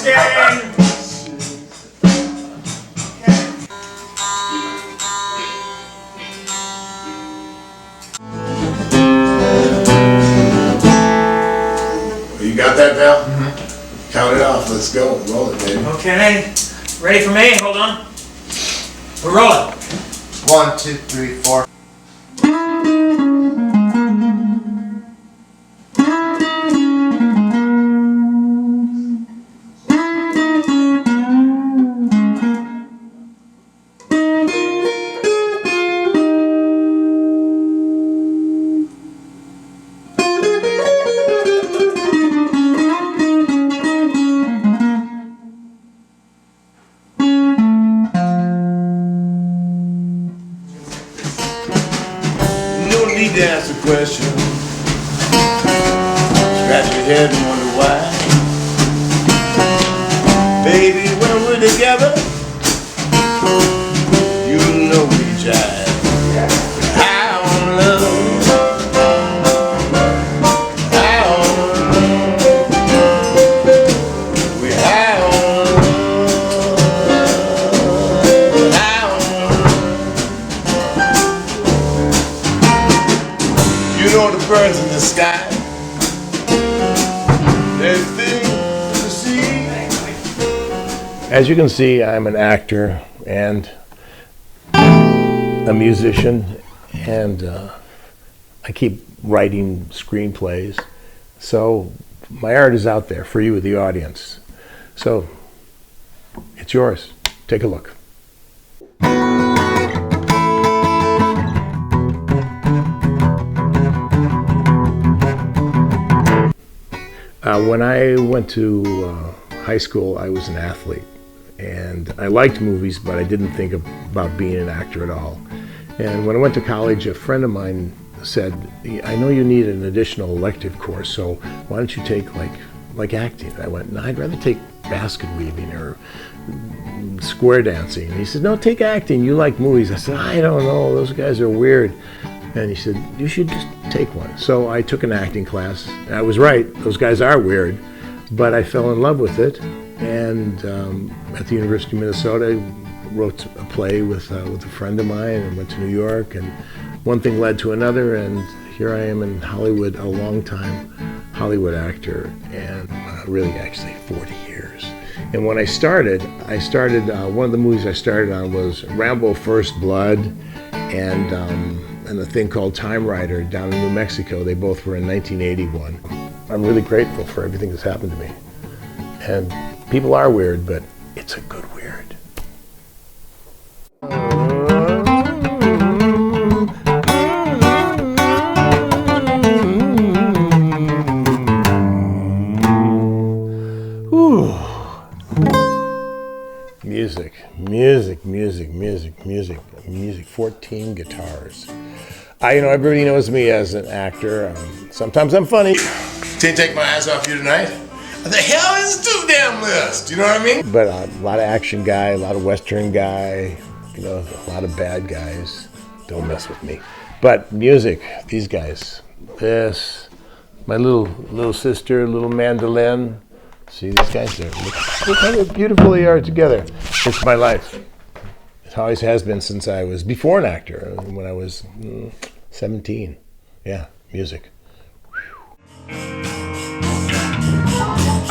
scaring. You got that, Val? Mm-hmm. Count it off. Let's go. Roll it, baby. Okay. Ready for me? Hold on. We're rolling. 1, 2, 3, 4. Need to ask a question. Scratch your head and wonder why. Baby, when we're together, you know we jive. High on love. High on love. We're high on love. High on love. You know the birds in the sky, they sing to see. As you can see, I'm an actor and a musician, and I keep writing screenplays. So my art is out there for you, the audience. So it's yours. Take a look. When I went to high school, I was an athlete, and I liked movies, but I didn't think about being an actor at all. And when I went to college, a friend of mine said, I know you need an additional elective course, so why don't you take like acting? I went, no, I'd rather take basket weaving or square dancing. And he said, no, take acting, you like movies. I said, I don't know, those guys are weird. And he said, you should just take one. So I took an acting class. And I was right, those guys are weird, but I fell in love with it. And at the University of Minnesota, I wrote a play with a friend of mine and went to New York. And one thing led to another, and here I am in Hollywood, a long-time Hollywood actor, and really actually 40 years. And when I started, one of the movies I started on was Rambo First Blood, and a thing called Time Rider down in New Mexico. They both were in 1981. I'm really grateful for everything that's happened to me. And people are weird, but it's a good weird. Ooh. Music, music, music, music, music, music, 14 guitars. Everybody knows me as an actor. Sometimes I'm funny. Can't take my eyes off you tonight. What the hell is the Too Damn List? You know what I mean? But a lot of action guy, a lot of Western guy, a lot of bad guys. Don't mess with me. But music, these guys. This, my little sister, little mandolin. See these guys there? Look how beautiful they are together. It's my life. It always has been since I was before an actor, when I was 17. Yeah, music.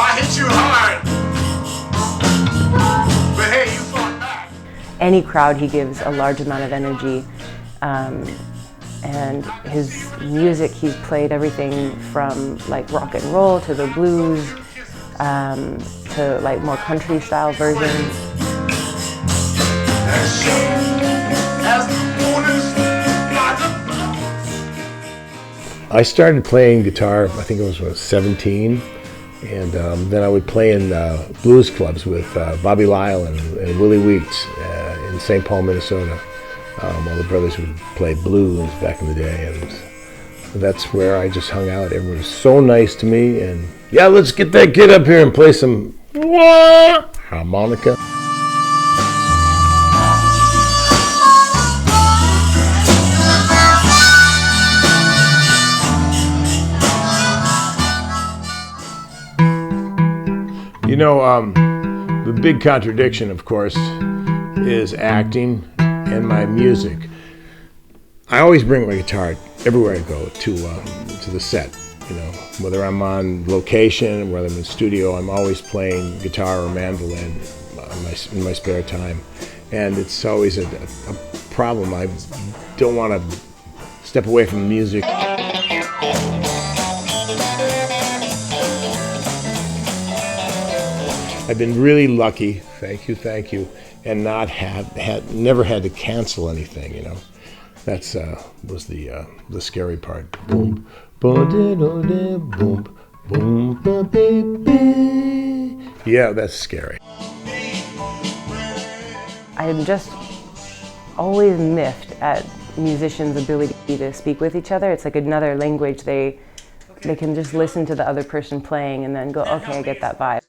I hit you hard, but hey, you fought back. Any crowd, he gives a large amount of energy. And his music, he's played everything from like rock and roll to the blues, to like more country style versions. I started playing guitar, I think I was 17, and then I would play in blues clubs with Bobby Lyle and Willie Weeks in St. Paul, Minnesota. All the brothers would play blues back in the day, and that's where I just hung out. Everyone was so nice to me, and yeah, let's get that kid up here and play some harmonica. The big contradiction, of course, is acting and my music. I always bring my guitar everywhere I go to the set. Whether I'm on location, whether I'm in studio, I'm always playing guitar or mandolin in my spare time, and it's always a problem. I don't want to step away from the music. I've been really lucky, thank you, and never had to cancel anything. That's was the scary part. Boom, boom, boom, boom, baby. Yeah, that's scary. I'm just always miffed at musicians' ability to speak with each other. It's like another language. They can just listen to the other person playing and then go, okay, I get that vibe.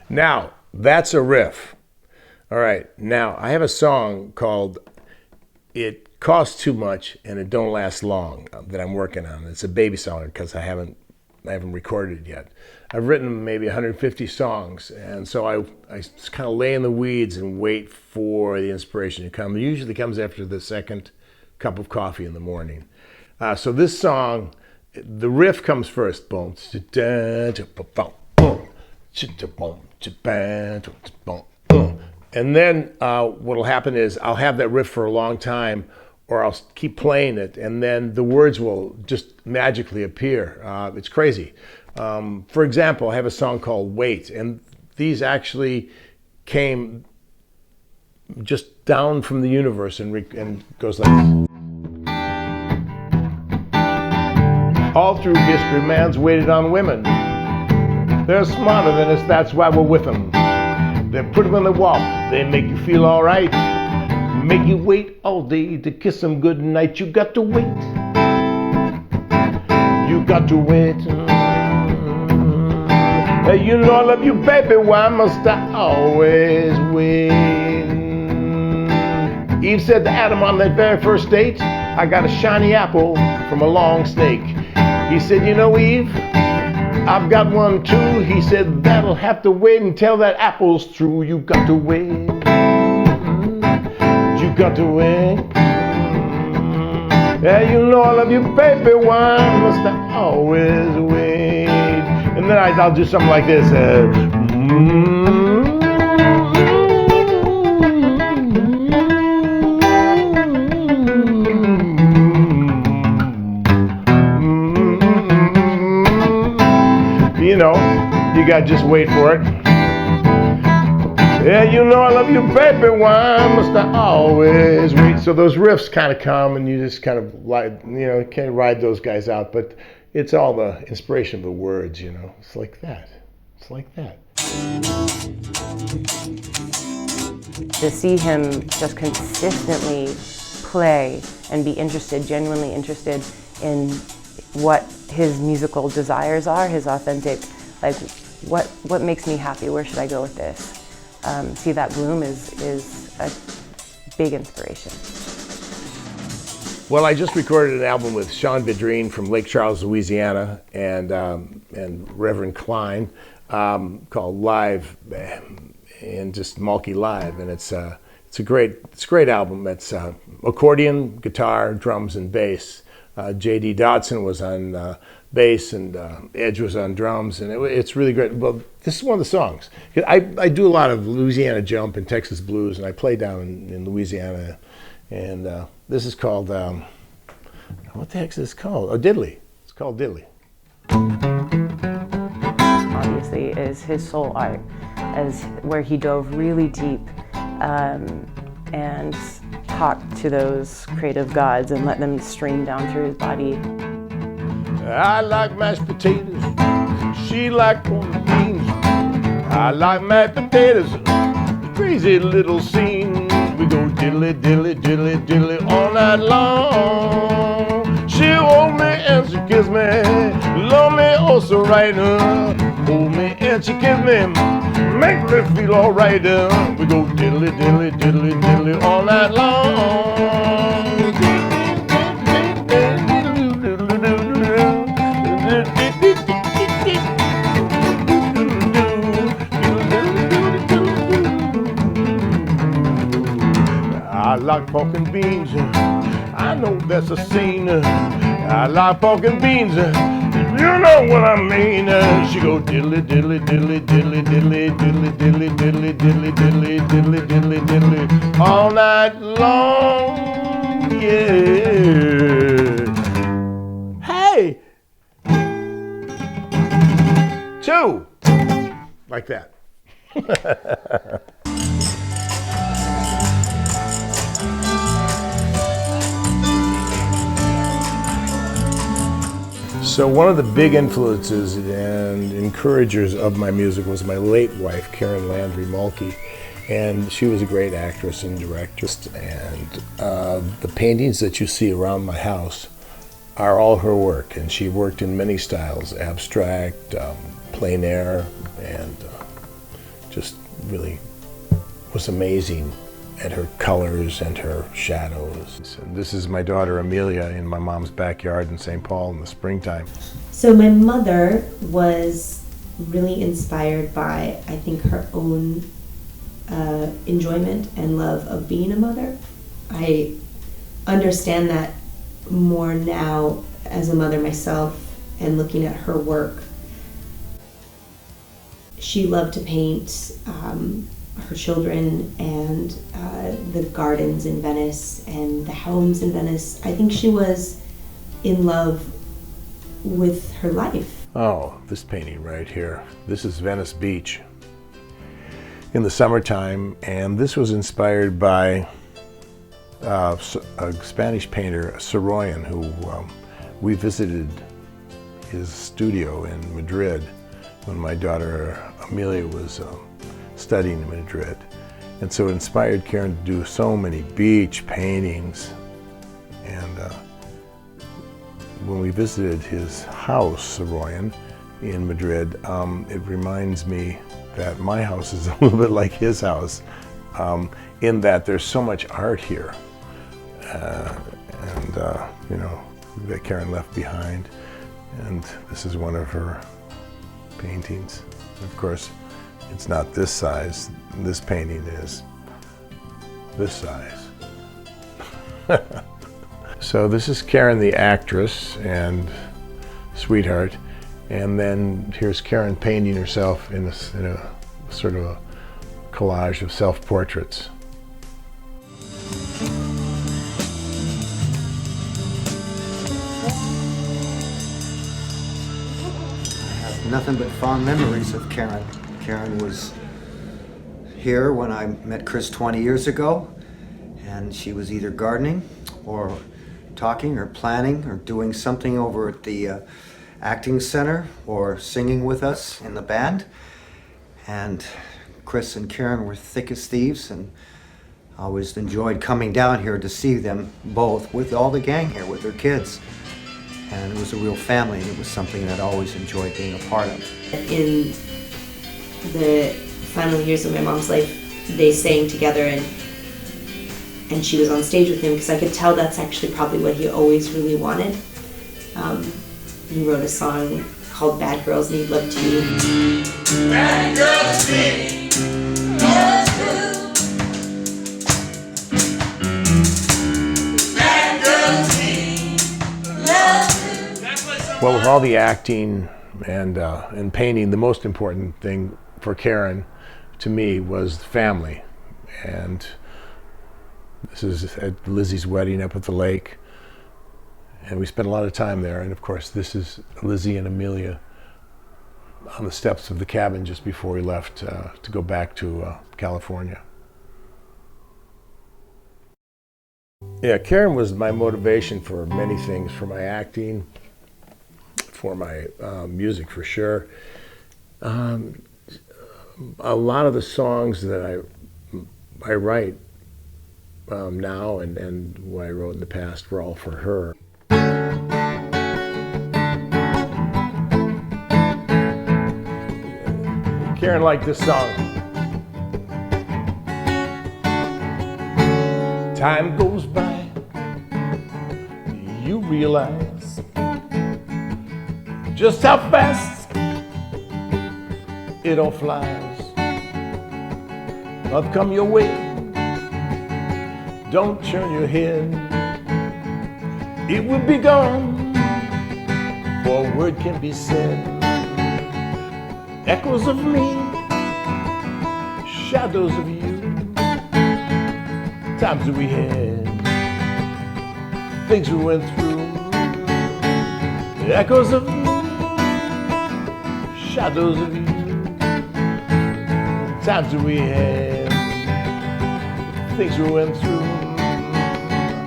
Now, that's a riff. All right, now I have a song called It Costs Too Much and It Don't Last Long that I'm working on. It's a baby song because I haven't recorded it yet. I've written maybe 150 songs, and so I just kind of lay in the weeds and wait for the inspiration to come. It usually comes after the second cup of coffee in the morning. So this song, the riff comes first. Boom, and then what'll happen is I'll have that riff for a long time, or I'll keep playing it, and then the words will just magically appear. It's crazy. For example, I have a song called Wait, and these actually came just down from the universe and goes like this. All through history, man's waited on women. They're smarter than us, that's why we're with them. They're pretty when they walk, they make you feel alright. Make you wait all day to kiss them good night. You got to wait. You got to wait. Hey, you know I love you, baby, why must I always wait? Eve said to Adam on that very first date, I got a shiny apple from a long snake. He said, you know, Eve, I've got one too. He said, that'll have to wait until that apple's through. You got to wait. You got to wait. Yeah, you know I love you, baby. Why must I always wait? And then I'll do something like this. You got to just wait for it. Yeah, you know I love you, baby, why must I always wait? So those riffs kind of come and you just kind of can't ride those guys out, but it's all the inspiration of the words, It's like that. It's like that. To see him just consistently play and be genuinely interested in what his musical desires are, his authentic, like what makes me happy, where should I go with this? See that bloom is a big inspiration. Well, I just recorded an album with Sean Vidrine from Lake Charles, Louisiana, and Reverend Klein called Live, and just Mulkey Live, and it's a great album. It's accordion, guitar, drums, and bass. J.D. Dodson was on bass, and Edge was on drums, and it's really great. Well, this is one of the songs. I do a lot of Louisiana jump and Texas blues, and I play down in Louisiana, and this is called, what the heck is this called? Oh, Diddley. It's called Diddley. Obviously is his soul art, as where he dove really deep and talked to those creative gods and let them stream down through his body. I like mashed potatoes, she like corned beans. I like mashed potatoes, crazy little scene. We go diddly, diddly, diddly, diddly all night long. She hold me and she kiss me, love me oh so right. Hold me and she kiss me, make me feel alright. We go diddly, diddly, diddly, diddly all night long. like pork and beans. I know that's a scene. I like pork and beans. You know what I mean. She go diddly diddly diddly diddly diddly diddly diddly diddly diddly diddly diddly diddly diddly all night long. Yeah. Hey. 2. Like that. So one of the big influences and encouragers of my music was my late wife, Landry Mulkey, and she was a great actress and director. And the paintings that you see around my house are all her work, and she worked in many styles: abstract, plein air, and just really was amazing at her colors and her shadows. And this is my daughter Amelia in my mom's backyard in St. Paul in the springtime. So my mother was really inspired by, I think, her own enjoyment and love of being a mother. I understand that more now as a mother myself and looking at her work. She loved to paint her children and the gardens in Venice and the homes in Venice. I think she was in love with her life. Oh, this painting right here. This is Venice Beach in the summertime, and this was inspired by a Spanish painter, Soroyan, who we visited his studio in Madrid when my daughter Amelia was studying in Madrid. And so it inspired Karen to do so many beach paintings. And when we visited his house, Soroyan, in Madrid, it reminds me that my house is a little bit like his house, in that there's so much art here. You know, that Karen left behind. And this is one of her paintings. Of course, it's not this size. This painting is this size. So this is Karen the actress and sweetheart, and then here's Karen painting herself in a sort of a collage of self-portraits. Nothing but fond memories of Karen. Karen was here when I met Chris 20 years ago, and she was either gardening or talking or planning or doing something over at the acting center or singing with us in the band. And Chris and Karen were thick as thieves, and I always enjoyed coming down here to see them both with all the gang here, with their kids. And it was a real family, and it was something that I always enjoyed being a part of. In the final years of my mom's life, they sang together, and she was on stage with him, because I could tell that's actually probably what he always really wanted. He wrote a song called Bad Girls Need Love Too. Bad girls need love too. Bad girls need love too. Well, with all the acting and painting, the most important thing for Karen, to me, was family. And this is at Lizzy's wedding up at the lake. And we spent a lot of time there. And of course, this is Lizzy and Amelia on the steps of the cabin just before we left to go back to California. Yeah, Karen was my motivation for many things, for my acting, for my music for sure. A lot of the songs that I write now and what I wrote in the past were all for her. Karen liked this song. Time goes by, you realize just how fast it all flies. I've come your way, don't turn your head. It will be gone, for a word can be said. Echoes of me, shadows of you, times that we had, things we went through. Echoes of me, shadows of you, times that we had, things we went through.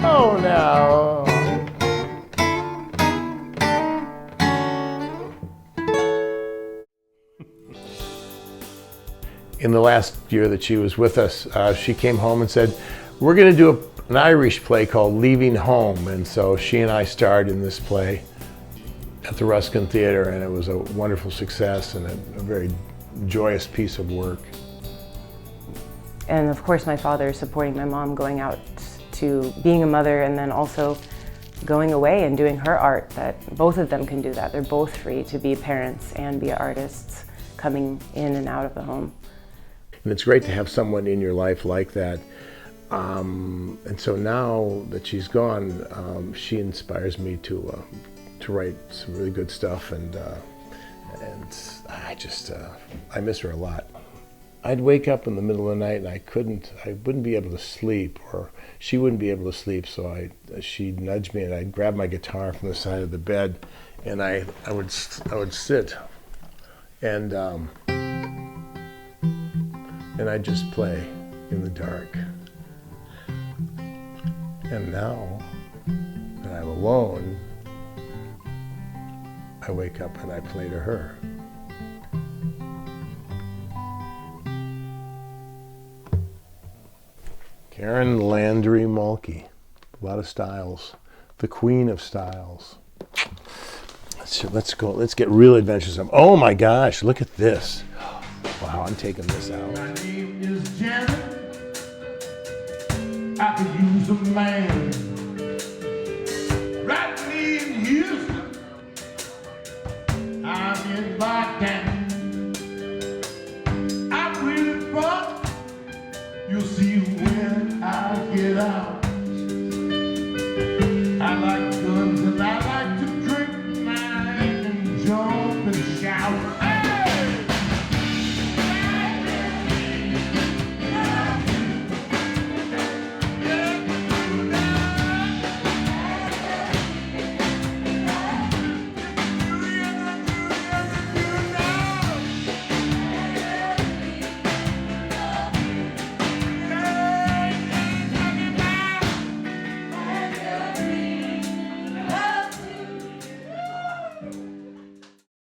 Oh, now. In the last year that she was with us, she came home and said, we're going to do an Irish play called Leaving Home. And so she and I starred in this play at the Ruskin Theater, and it was a wonderful success and a very joyous piece of work. And of course my father supporting my mom going out to being a mother and then also going away and doing her art, that both of them can do that. They're both free to be parents and be artists coming in and out of the home. And it's great to have someone in your life like that. And so now that she's gone, she inspires me to write some really good stuff, and I miss her a lot. I'd wake up in the middle of the night and I wouldn't be able to sleep, or she wouldn't be able to sleep, so she'd nudge me and I'd grab my guitar from the side of the bed and I would sit and I'd just play in the dark. And now that I'm alone, I wake up and I play to her. Karen Landry Mulkey, a lot of styles, the queen of styles. Let's go, let's get real adventuresome. Oh my gosh, look at this. Wow, I'm taking this out. My name is Janet. I could use a man. Right in Houston. I'm in Boston. I'm really fun. You'll see when I get out.